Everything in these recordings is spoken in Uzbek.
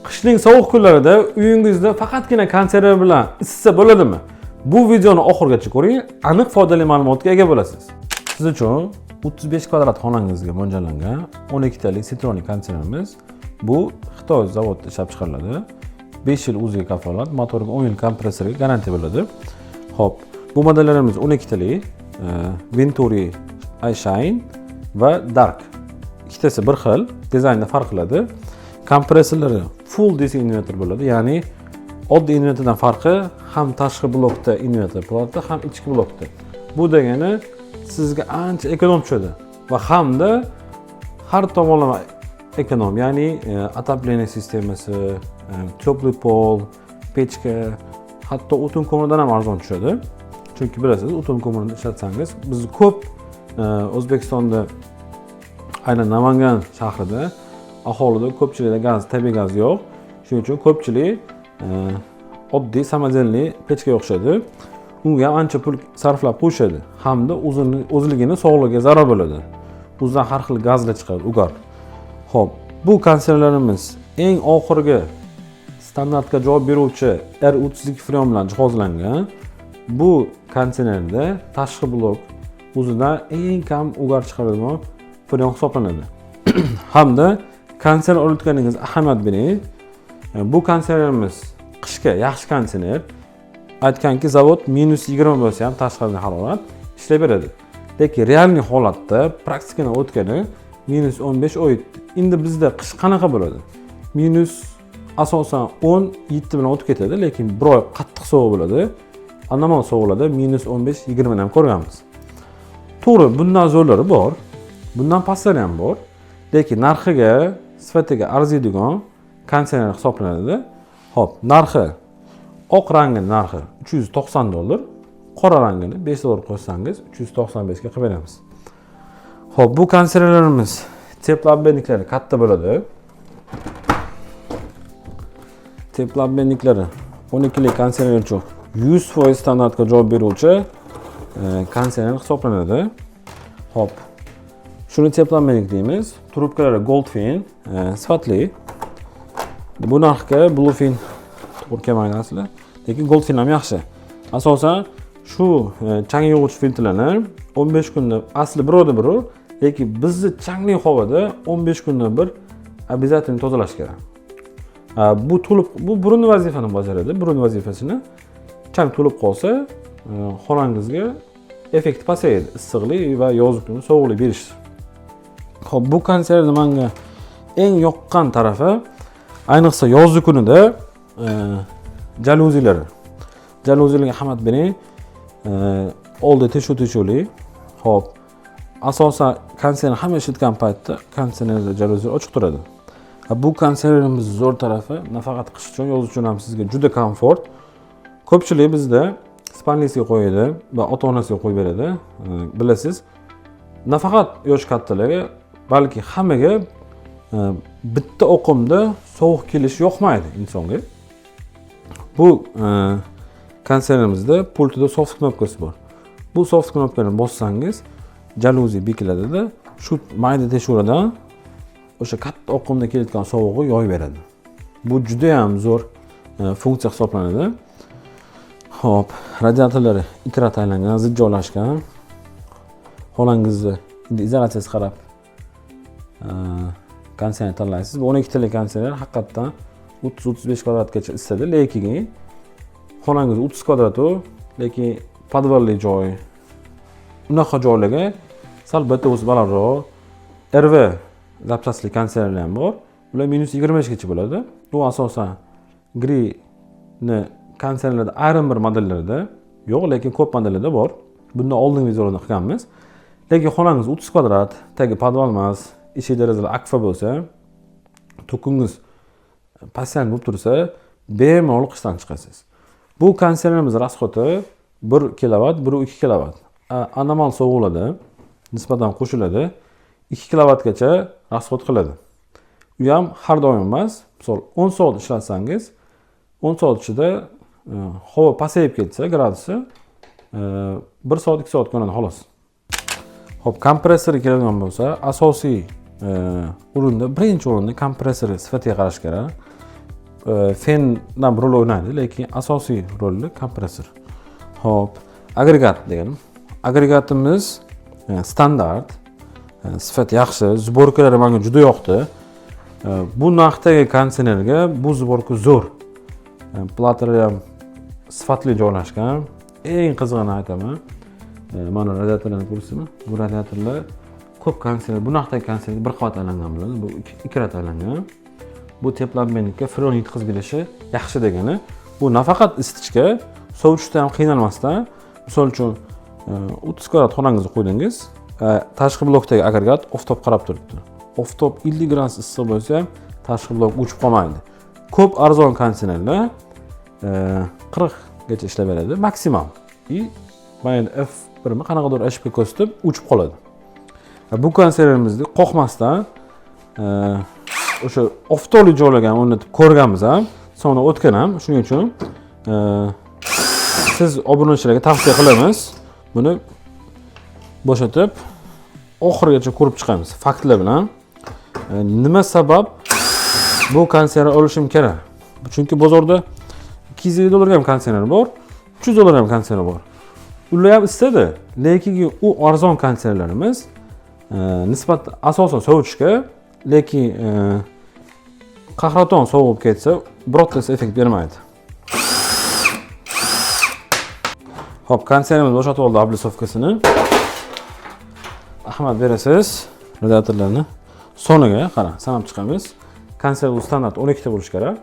Qishning sovuq kunlarida uyingizda faqatgina konserva bilan isitsa bo'ladimi? Bu videoni oxirigacha ko'ring, aniq foydali ma'lumotga ega bo'lasiz. Siz uchun 35 kvadrat xonangizga mo'ljallangan 12 talik Citroen konservamiz. Bu Xitoy zavodida ishlab chiqariladi. 5 yil o'ziga kafolat, motoriga 10 yil kompressoriga garantiya bo'ladi. Xo'p, bu modellarimiz 12 talik Venturi iShine va Dark. Ikkitasi bir xil, dizaynda farq qiladi. Kompressorlari full DC inverter bo'ladi, ya'ni oddiy inverterdan farqi ham tashqi blokda inverter bo'ladi, ham ichki blokda. Bu degani sizga ancha ekonom tushadi va hamda har tomonlama ekonom, ya'ni отопление sistemasi, теплый pol, pechka, hatto o'tin ko'miridan ham arzon tushadi. Chunki bilasiz, o'tin ko'mirini ishlatsangiz, biz ko'p O'zbekistonda, aynan Namangan shahrida aholida ko'pchilikda gaz, tabiiy gaz yo'q. Shuning uchun ko'pchilik oddiy samodelniy pechkaga o'xshadi. Unga ancha pul sarflab qo'yishadi hamda o'zligini sog'lig'iga zarar bo'ladi. O'zidan har xil gazlar chiqadi, ugar. Xo'p, bu konservalarimiz eng oxirgi standartga javob beruvchi R32 freon bilan jihozlangan. Bu konservalarda tashqi blok o'zidan eng kam ugar chiqaradigan freon hisoblanadi. Hamda konserv olayotganingiz ahamiyat bering. Bu konservamiz qishga yaxshi konserv. Aytganki, zavod -20 bo'lsa ham tashqi harorat ishlab beradi. Lekin realniy holatda praktikani o'tgani -15 o'ydi. Endi bizda qish qanaqa bo'ladi? Asosan 17 bilan o'tib ketadi, lekin bir oy qattiq sovuq bo'ladi. Anomal sovuqlarda -15-20 ham ko'rganmiz. To'g'ri, bundan zo'rlari bor, bundan pastlari ham bor. Lekin narxiga, sifatiga arziydigan konserv hisoblanadi. Xo'p, narxi oq rangi narxi $390, qora rangini $5 qo'ysangiz 395 ga qilib beramiz. Xo'p, bu konservlarimiz teplobmenniklari katta bo'ladi. Teplobmenniklari 12 lik konservlar uchun 100% standartga javob beruvchi konserv hisoblanadi. Xo'p, shuni teplobmennik deymiz. Trubkalari Goldfin sifatli. Bu narxga Bluefin to'g'ri kelmaydi asli, lekin Goldfin ham yaxshi. Asosan shu chang yog'uvchi filtrlarni 15 kunda asli birov, lekin bizni changli havoda 15 kunda bir обязательно tozalash kerak. Bu burun vazifasini bajaradi. Burun vazifasini chang to'lib qolsa, xonangizga effekt pasayadi. Issiqlik va yoz kuni sovuqlik berish. Xo'p, bu konservni menga eng yoqqan tarafi, ayniqsa yoz kunida jaluzilar. Jaluzilarga ahamiyat bering. Oldi teshuvli. Xo'p, asosan konservni hamma ishlatgan paytda konservda jaluzilar ochiq turadi. Bu konservimiz zo'r tarafi, nafaqat qish uchun, yoz uchun ham sizga juda komfort. Ko'pchilik bizda spalnisiga qo'yadi va ota-onasiga qo'yib beradi. Bilasiz, nafaqat yosh kattalarga, balki hammaga bitta oqimda sovuq kelish yoqmaydi insonga. Bu konservimizda pultida soft knopkasi bor. Bu soft knopkani bossangiz, jaluzi bekiladi-da, shu mayda teshuvlardan o'sha katta oqimda kelayotgan sovug'i yoyib beradi. Bu juda ham zo'r funksiya hisoblanadi. Xo'p, radiatorlari ikra taylangan, zich joylashgan. Xonangizni izolyatsiyasiga qarab konserv tanlaysiz. Bu 12 talik konserv haqiqatan 30-35 kvadratgacha isitadi, lekin xonangiz 30 kvadrat, lekin podvalli joy. Unaqa joylarga sal bitta o'zi balandroq RV zapchastli konservlar ham bor. Ular -25 gacha bo'ladi. Bu asosan Green'ni konservlarda ayrim bir modellarda yo'q, lekin ko'p modellarda bor. Bundan oldingi videolarda qilganmiz. Lekin xonangiz 30 kvadrat, tagi podval emas, eshik derazalar akfa bo'lsa, to'kingiz pasyan bo'lib tursa, bemalol qishdan chiqasiz. Bu konservimiz rasxoti 1 kilovat, 1.2 kilovat. Anomal sovuqlarda nisbatan qo'shiladi. 2 kilovatgacha rasxot qiladi. U ham har doim emas. Misol 10 soat ishlatsangiz, 10 soat ichida havo pasayib ketsa gradusi 1 soat 2 soat ko'nadi xolos. Xo'p, kompressor keladigan bo'lsa, asosiy o'rinda, birinchi o'rinda kompressor sifatiga qarash kerak. fendan rol o'ynaydi, lekin asosiy rolni kompressor. Hop, agregat deganim. Agregatimiz standart, sifat yaxshi, zborkalari menga juda yoqdi. Bu narxdagi konditsionerga bu zborka zo'r. Platalari ham sifatli joylashgan. Eng qizig'ini aytaman. Mana radiatorlarni ko'rsizmi? Bu radiatorlar ko'p konditsioner, bu narxdagi konditsioner bir qavat aylangan bo'ladi. Bu ikki qavat aylangan. Bu teplanmanikka freon yetkazib berishi yaxshi degani. Bu nafaqat isitishga, sovutishda ham qiynalmasdan, misol uchun 30 kvadrat xonangizni qo'ydingiz, tashqi blokdagi agregat oftob qarab turibdi. Oftob 50 gradus issiq bo'lsa ham tashqi blok o'chib qolmaydi. Ko'p arzon konditsionerlar 40 gacha ishlab beradi maksimal. Mana F1 mi qanaqadir HP ko'rsatib o'chib qoladi. Bu konditsionerimizni qoqmasdan o'sha oftobli joylagan o'rnatib ko'rganmiz ham, sonra o'tgan ham. Shuning uchun siz obunachilarga tavsiya qilamiz. Buni bo'shatib oxirigacha ko'rib chiqamiz faktlar bilan. Nima sabab bu konditsioner olishim kerak? Chunki bozorda 250 dollarga ham konditsioner bor, 300 dollarga ham konditsioner bor. Ular ham istadi, lekin u arzon konditsionerlarimiz nisbatan asosan sovutishga, lekin qahraton sovib ketsa, birortasi effekt bermaydi. Hop, konditsionerimiz bo'shatib oldi oblisovkasini. Ahmad berasiz radiatorlarni. Soniga qarang, sanab chiqamiz. Konditsioner standart 12 ta bo'lishi kerak.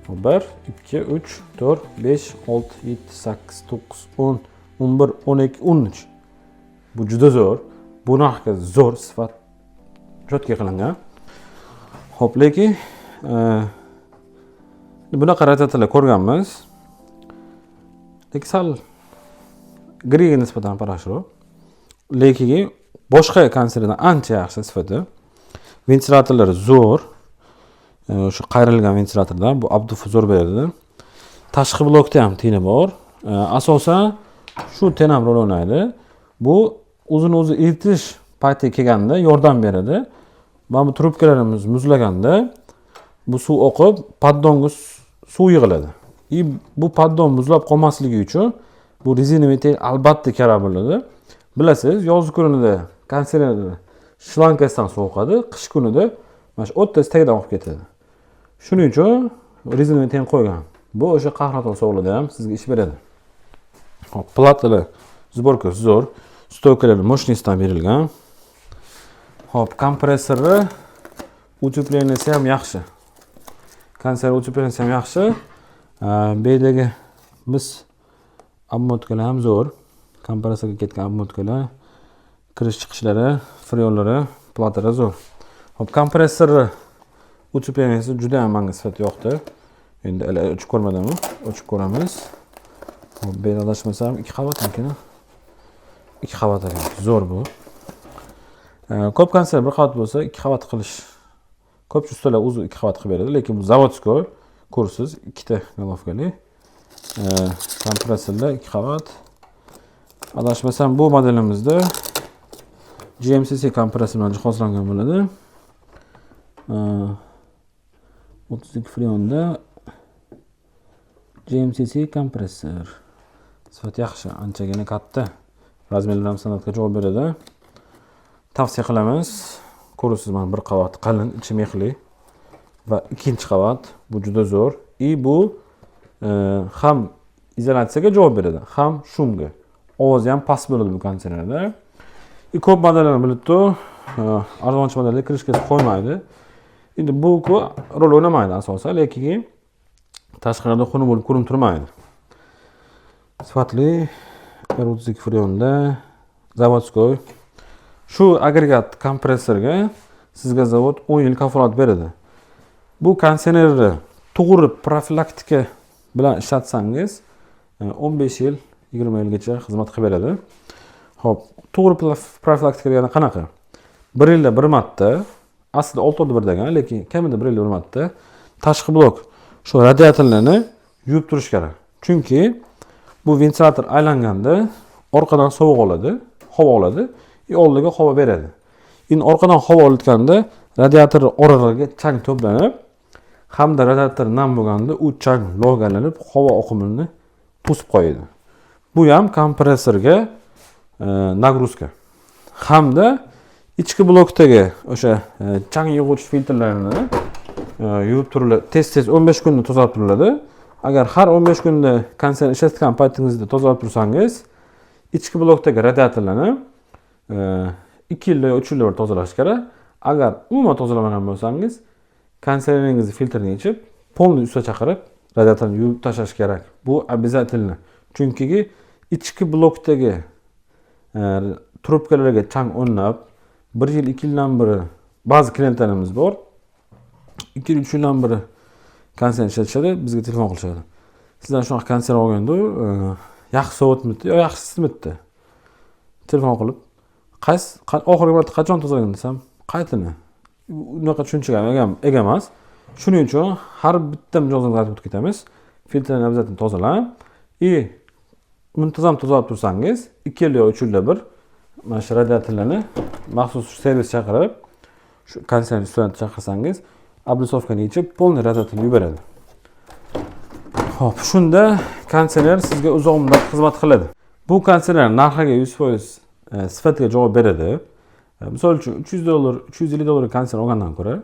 1, 2, 3, 4, 5, 6, 7, 8, 9, 10, 11, 12, 13. Bu juda zo'r. Bu narxga zo'r sifat jo'tga qilingan. Hop, lekin bunaqa radiatorlar ko'rganmiz. Lekin sal griga nisbatan parashroq. Lekin boshqa konditsionerdan ancha yaxshi sifati. Ventilyatorlari zo'r. O'sha qayrilgan ventilyatordan bu abdufuzor beradi. Tashqi blokda ham tini bor. Asosan shu ten ham rol o'ynaydi. Bu o'zini-o'zi eritish payti kelganda yordam beradi. Mana bu trubkalarimiz muzlaganda bu suv oqib, paddonga suv yig'iladi. Bu paddon muzlab qolmasligi uchun bu rezina metal albatta kerak bo'ladi. Bilasiz, yoz kunida konditsioner shlankasidan sovuqadi, qish kunida mana shu o'tda tagidan oqib ketadi. Shuning uchun rezina metal qo'ygan. Bu o'sha qahraton sovuqlarda ham sizga ish beradi. Hop, platalar zborkasi zo'r, stoykalar moshnisidan berilgan. Hop, kompressori utepleniyasi ham yaxshi. Konditsioner utepleniyasi ham yaxshi. Bu yerdagi biz obmotkalar ham zo'r. Kompressorga ketgan obmotkalar, kirish chiqishlari, freonlari, platalar zo'r. Hop, kompressori utepleniyasi juda ham menga sifat yoqdi. Endi ochib ko'rmadimmi? Ochib ko'ramiz. Hop, bu adashmasam 2 qavat ekan. 2 qavat ekan. Zo'r bu. Ko'p konditsioner bir qavat bo'lsa 2 qavat qilish. Ko'p ustalar o'zi 2 qavat qilib beradi, lekin bu zavodskoy ko'rsiz 2 ta golovkali. Kompressorlar 2 qavat. Adashmasam bu modelimizda GMCC kompressor bilan jihozlangan bo'ladi. 32 freonda GMCC kompressor. Sifat yaxshi, anchagina katta. Razmerlar ham standartga javob beradi. Tavsiya qilamiz. Ko'rasiz, mana bir qavat qalin, ichi mexli va ikkinchi qavat. Bu juda zo'r. Bu ham izolyatsiyaga javob beradi, ham shumga. Ovozi ham past bo'ladi bu konditsionerda. Ko'p modellarni bilibdi. Arzonchi modelga kirishga qo'ymaydi. Endi bu rol o'ynamaydi asosan, lekin tashqarida xunuk bo'lib ko'rinib turmaydi. Sifatli R32 freonda zavodskoy. Shu agregat kompressorga sizga zavod 10 yil kafolat beradi. Bu konditsionerni to'g'ri profilaktika bilan ishlatsangiz 15 yil, 20 yilgacha xizmat qilib beradi. Xo'p, to'g'ri profilaktika degani qanaqa? 1 yilda bir marta, aslida 6 oyda bir degan, lekin kamida 1 yilda bir marta tashqi blok shu radiatorlarni yuvib turish kerak. Chunki bu ventilyator aylanganda orqadan sovuq oladi, havo oladi, oldiga havo beradi. Endi orqadan havo olayotganda radiator oralariga chang to'planib, hamda radiator nam bo'lganda u chang lo'galanib, havo oqimini to'sib qo'yadi. Bu ham kompressorga nagruska. Hamda ichki blokdagi o'sha chang yig'uvchi filtrlarini yuvib turiladi. Tez-tez 15 kunda tozalab turiladi. Agar har 15 kunda konditsioner ishlatgan paytingizda tozalab tursangiz, ichki blokdagi radiatorlarni 2 yilda yoki 3 yilda bir tozalash kerak. Agar umuman tozalamagan bo'lsangiz, konditsioneringizni filtrini yechib, polniy usta chaqirib, radiatorni yuvib tashlash kerak. Bu обязательно. Chunki ichki blokdagi trubkalarga chang o'rnab, 1 yil, 2 yildan beri ba'zi klientlarimiz bor. 2 yil, 3 yildan beri konditsioner ishlatishadi, bizga telefon qilishadi. Sizdan shunaqa konditsioner olganda, yaxshi sovutmidi yo yaxshi isitmidi. Telefon qilib, oxirgi marta qachon tozalagan desam, qaytini. Unaqa tushunchaga ega emas. Shuning uchun har bitta mijozimizga aytib ketamiz. Filtrni obязательно tozalang. Muntazam tozalab tursangiz, 2 yil yoki 3 yilda bir mana shu radiatorlarni maxsus servis chaqirib, shu konditsioner ustidan chaqirsangiz, oblisovkani yechib, polniy radiatorni yuvib beradi. Xo'p, shunda konditsioner sizga uzoq muddat xizmat qiladi. Bu konditsioner narxiga 100% sifatiga javob beradi. Misol uchun $300, $350 konditsioner olgandan ko'ra,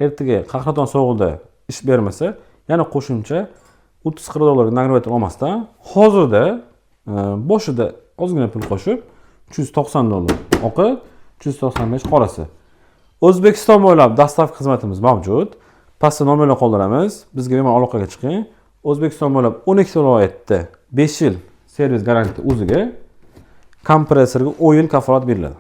ertaga qahraton sovuqda ish bermasa, yana qo'shimcha $30-40 nagravatelь olmasdan, hozirda boshida ozgina pul qo'shib $390 oqi, $395 qorasi. O'zbekiston bo'ylab dostavka xizmatimiz mavjud. Pastda nomerlar qoldiramiz. Bizga bemalol aloqaga chiqing. O'zbekiston bo'ylab 12 viloyatda 5 yil servis garantiyasi o'ziga kompressorga 10 yil kafolat beriladi.